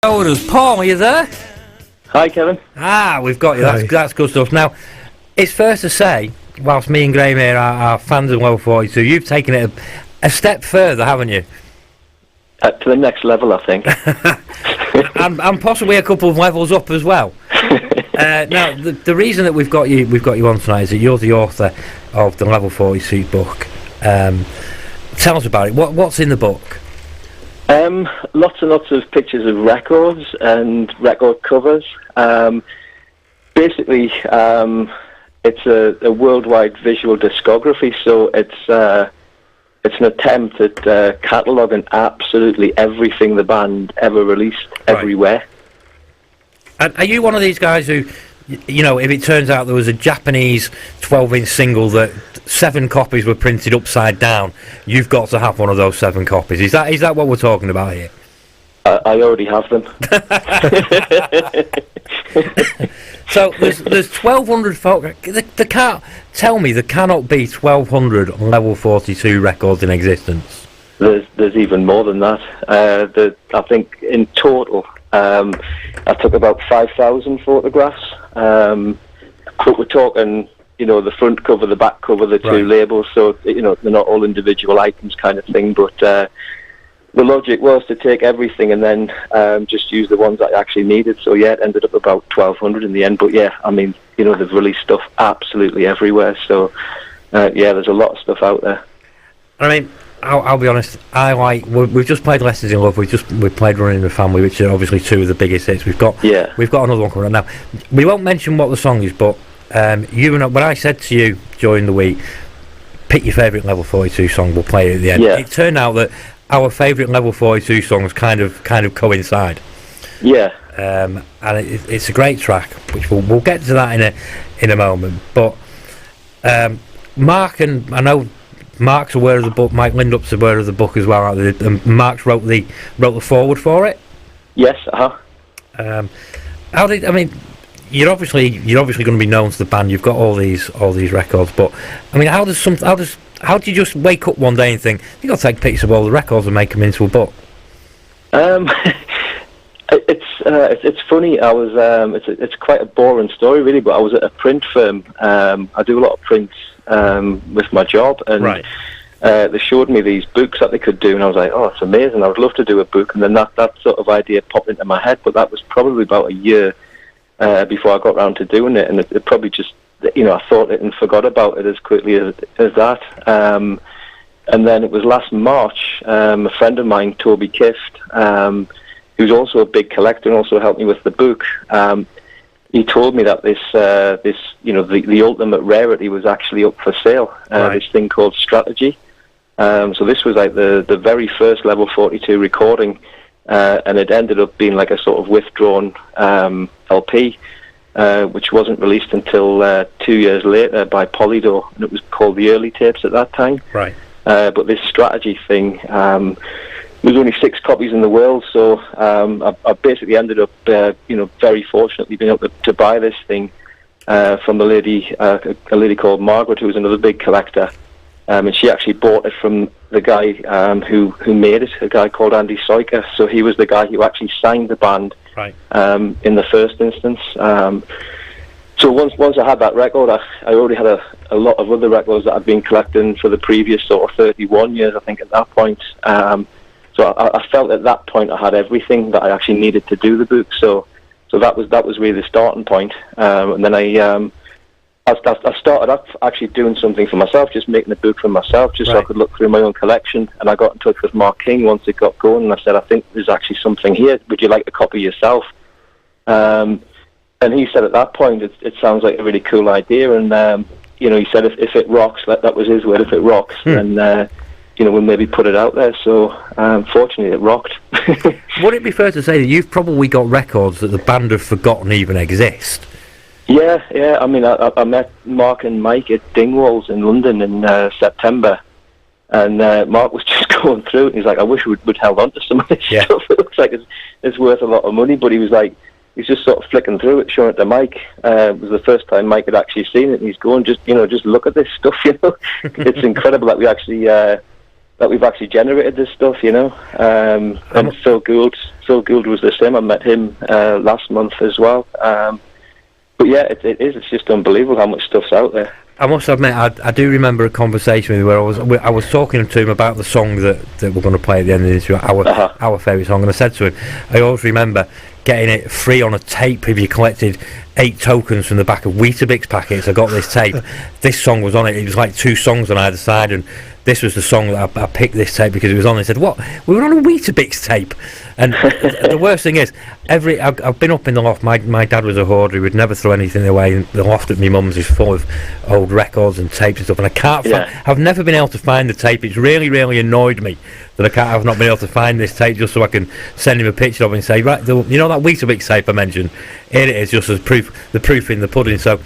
Oh, there's Paul, are you there? Hi, Kevin. We've got you. That's good stuff. Now, it's fair to say, whilst me and Graham here are fans of Level 42, you've taken it a step further, haven't you? To the next level, I think. and possibly a couple of levels up as well. Now, the reason that we've got you on tonight is that you're the author of the Level 42 book. Tell us about it. What's in the book? Lots and lots of pictures of records and record covers. Basically, it's a worldwide visual discography, so it's an attempt at cataloguing absolutely everything the band ever released everywhere. And are you one of these guys who, you know, if it turns out there was a Japanese 12-inch single that 7 copies were printed upside down, you've got to have one of those 7 copies? Is that what we're talking about here? I already have them. So there's 1,200 folk. Tell me there cannot be 1,200 Level 42 records in existence. There's even more than that. I think in total, I took about 5,000 photographs. But we're talking, you know, the front cover, the back cover, the two labels. So, you know, they're not all individual items kind of thing. But the logic was to take everything and then just use the ones that I actually needed. So, yeah, it ended up about 1,200 in the end. But, yeah, I mean, you know, they've released stuff absolutely everywhere. So, yeah, there's a lot of stuff out there. I mean, I'll be honest, we've just played Lessons in Love, we've played Running in the Family, which are obviously 2 of the biggest hits. We've got another one coming up now. We won't mention what the song is, but when I said to you during the week, pick your favourite Level 42 song, we'll play it at the end. It turned out that our favourite Level 42 songs kind of coincide. Yeah. And it's a great track, which we'll get to that in a moment. But Mark, and I know Mark's aware of the book, Mike Lindup's aware of the book as well, and Mark's wrote the foreword for it. Yes, you're obviously going to be known to the band. You've got all these records, but I mean, how do you just wake up one day and think you got to take pictures of all the records and make them into a book? It's funny. I was it's quite a boring story really, but I was at a print firm. I do a lot of prints with my job, and they showed me these books that they could do, and I was like, oh, it's amazing, I would love to do a book. And then that sort of idea popped into my head, but that was probably about a year before I got around to doing it, and it probably just, you know, I thought it and forgot about it as quickly as that. And then it was last March, a friend of mine, Toby Kift, who's also a big collector and also helped me with the book, he told me that this you know, the ultimate rarity was actually up for sale. This thing called Strategy. So this was like the very first Level 42 recording, and it ended up being like a sort of withdrawn LP, which wasn't released until 2 years later by Polydor, and it was called the Early Tapes at that time. But this Strategy thing, there's only 6 copies in the world, so I basically ended up, you know, very fortunately being able to buy this thing from a lady called Margaret, who was another big collector, and she actually bought it from the guy who made it, a guy called Andy Soiker. So he was the guy who actually signed the band in the first instance. So once I had that record, I already had a lot of other records that I'd been collecting for the previous sort of 31 years, I think, at that point. So I felt at that point I had everything that I actually needed to do the book. So that was really the starting point. And then I started up actually doing something for myself, just making a book for myself, just so I could look through my own collection. And I got in touch with Mark King once it got going, and I said, I think there's actually something here. Would you like a copy yourself? And he said at that point, it sounds like a really cool idea. And you know, he said if it rocks, that was his word, if it rocks, then you know, we'll maybe put it out there. So fortunately it rocked. Would it be fair to say that you've probably got records that the band have forgotten even exist? Yeah. I mean, I met Mark and Mike at Dingwalls in London in September, and Mark was just going through it, and he's like, I wish we'd held on to some of this stuff. It looks like it's worth a lot of money, but he was like, he's just sort of flicking through it, showing it to Mike. It was the first time Mike had actually seen it, and he's going, just look at this stuff, you know. It's incredible that we actually we've actually generated this stuff, you know. And Phil Gould was the same. I met him last month as well. But yeah, it is. It's just unbelievable how much stuff's out there. I must admit, I do remember a conversation with him where I was talking to him about the song that we're going to play at the end of the interview, our favourite song, and I said to him, I always remember getting it free on a tape if you collected 8 tokens from the back of Weetabix packets. I got this tape. This song was on it. It was like 2 songs on either side, and this was the song that I picked this tape because it was on. He said, "What? We were on a Weetabix tape." And the worst thing is, I've been up in the loft. My dad was a hoarder. He would never throw anything away. And the loft at my mum's is full of old records and tapes and stuff. And I can't. I've never been able to find the tape. It's really, really annoyed me that I've not been able to find this tape just so I can send him a picture of it and say, right, you know that Weetabix tape I mentioned? Here it is, just as proof. The proof in the pudding. So,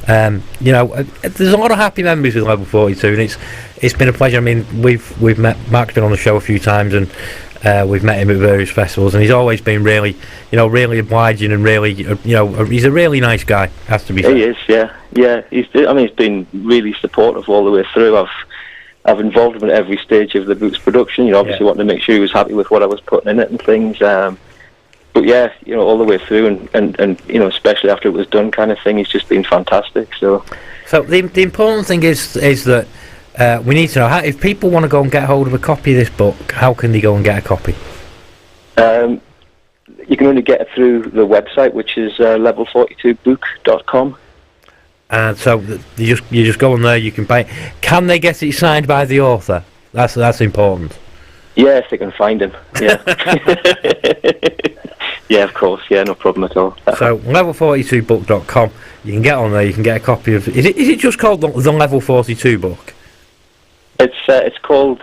you know, there's a lot of happy memories with Level 42, and it's been a pleasure. I mean, we've met. Mark's been on the show a few times, and we've met him at various festivals, and he's always been really, you know, really obliging and really, you know, he's a really nice guy. Has to be said. He is, yeah. He's been really supportive all the way through. I've involved him at every stage of the Boots production. You know, obviously wanting to make sure he was happy with what I was putting in it and things. But yeah, you know, all the way through, and you know, especially after it was done, kind of thing. He's just been fantastic. So the important thing is that. We need to know if people want to go and get hold of a copy of this book, how can they go and get a copy? You can only get it through the website, which is level42book.com. And so you just go on there, you can buy it. Can they get it signed by the author? That's important. Yeah, if they can find him. Yeah. Yeah, of course. Yeah, no problem at all. So level42book.com. You can get on there. You can get a copy of. Is it just called the Level 42 book? It's called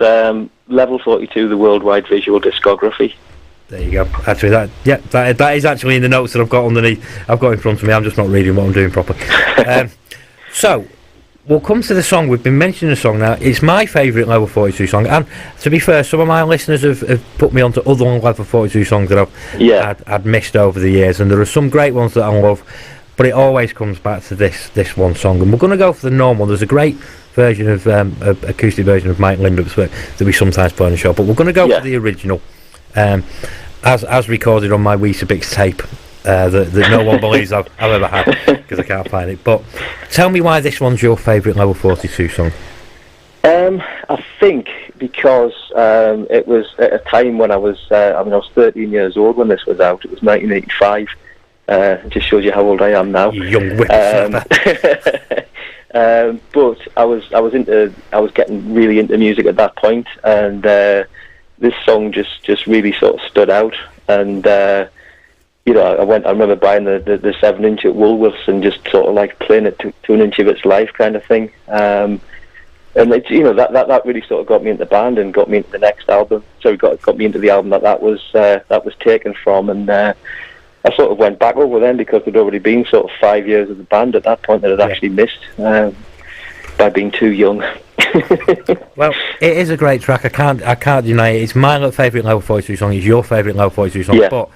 Level 42, the Worldwide Visual Discography. There you go. Actually, that is actually in the notes that I've got underneath. I've got in front of me. I'm just not reading what I'm doing properly. So we'll come to the song. We've been mentioning the song now. It's my favourite Level 42 song, and to be fair, some of my listeners have put me onto other Level 42 songs that I'd missed over the years, and there are some great ones that I love, but it always comes back to this one song, and we're going to go for the normal. There's a great version of acoustic version of Mike Lindup's that we sometimes play on the show, but we're going to go for the original, as recorded on my Weetabix tape. That no one believes I've ever had because I can't find it. But tell me why this one's your favourite Level 42 song. I think because it was at a time when I was 13 years old when this was out. It was 1985. It just shows you how old I am now. You young whippersnapper. But I was getting really into music at that point, and this song just really sort of stood out. And you know, I remember buying the 7-inch at Woolworths and just sort of like playing it to an inch of its life, kind of thing. And it's, you know, that really sort of got me into the band and got me into the next album. So it got me into the album that was taken from, and I sort of went back over them because there'd already been sort of 5 years of the band at that point that I'd actually missed by being too young. Well, it is a great track. I can't deny it. It's my favourite Level 42 song. It's your favourite Level 42 song. Yeah. But